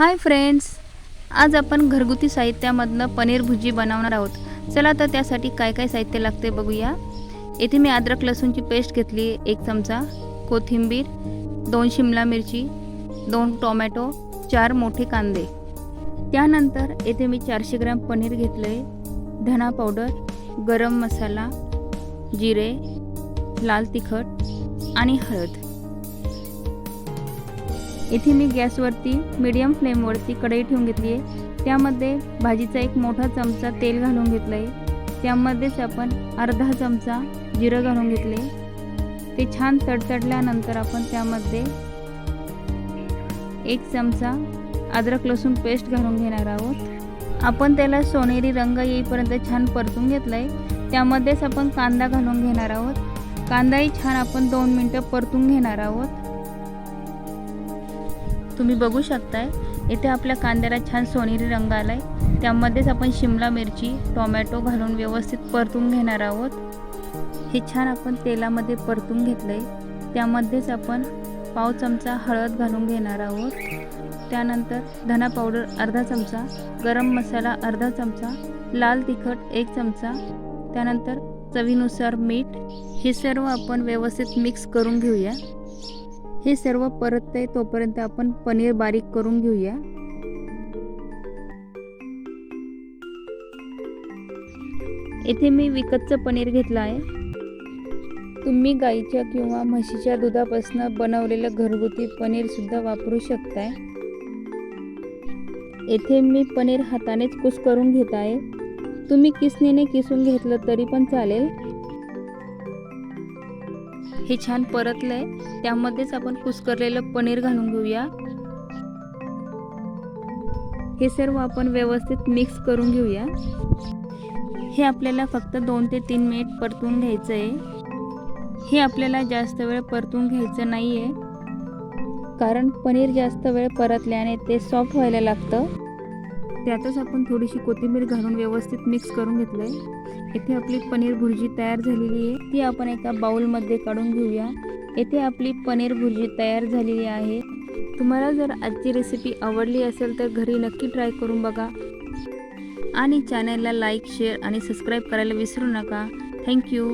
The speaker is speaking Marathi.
हाय फ्रेंड्स, आज आपण घरगुती साहित्यामधनं पनीर भुर्जी बनवणार आहोत। चला तर त्यासाठी काय काय साहित्य लागते बघूया। येथे मी अद्रक लसूणची पेस्ट घेतली 1 चमचा, कोथिंबीर 2 शिमला मिरची, 2 टोमॅटो, 4 मोठे कांदे। त्यानंतर येथे मी 400 ग्रॅम पनीर घेतले, धना पावडर, गरम मसाला, जिरे, लाल तिखट आणि हळद। इथे मी गॅसवरती मीडियम फ्लेमवरती कढई ठेवून घेतली आहे। त्यामध्ये भाजीचा एक मोठा चमचा तेल घालून घेतलं आहे। त्यामध्येच आपण अर्धा चमचा जिरं घालून घेतले। ते छान तडतडल्यानंतर आपण त्यामध्ये 1 चमचा अद्रक लसूण पेस्ट घालून घेणार आहोत। आपण त्याला सोनेरी रंग येईपर्यंत छान परतून घेतलं आहे। त्यामध्येच आपण कांदा घालून घेणार आहोत। कांदाही छान आपण 2 मिनिटं परतून घेणार आहोत। तुम्ही बघू शकताय इथे आपल्या कांद्याला छान सोनेरी रंग आलाय। त्यामध्येच आपण शिमला मिरची, टोमॅटो घालून व्यवस्थित परतून घेणार आहोत। हे छान आपण तेलामध्ये परतून घेतलंय। त्यामध्येच आपण पाव चमचा हळद घालून घेणार आहोत। त्यानंतर धना पावडर अर्धा चमचा, गरम मसाला अर्धा चमचा, लाल तिखट 1 चमचा, त्यानंतर चवीनुसार मीठ। हे सर्व आपण व्यवस्थित मिक्स करून घेऊया। हे सर्व परतते तोपर्यंत आपण पनीर बारीक करून घेऊया। इथे मी विकतचं पनीर घेतलं आहे। तुम्ही गाईच्या किंवा म्हशीच्या दुधापासून बनवलेलं घरगुती पनीर सुद्धा वापरू शकताय। इथे मी पनीर हातानेच कुस करून घेत आहे। तुम्ही किसणीने किसून घेतलं तरी पण चालेल। हे छान परतलंय। त्यामध्येच आपण कुस्करलेलं पनीर घालून घेऊया। हे सर्व आपण व्यवस्थित मिक्स करून घेऊया। हे आपल्याला फक्त 2 ते 3 मिनिट परतून घ्यायचं आहे। हे आपल्याला जास्त वेळ परतून घ्यायचं नाही आहे, कारण पनीर जास्त वेळ परतल्याने ते सॉफ्ट व्हायला लागतं। त्यातच आपण थोडीशी कोथिंबीर घालून व्यवस्थित मिक्स करून घेतलंय। इथे आपली पनीर भुर्जी तयार झालेली आहे। ती आपण एका बाउलमध्ये काढून घेऊया। इथे आपली पनीर भुर्जी तयार झालेली आहे। तुम्हाला जर आजची रेसिपी आवडली असेल तर घरी नक्की ट्राय करून बघा आणि चॅनलला लाईक, शेअर आणि सबस्क्राईब करायला विसरू नका। थँक्यू।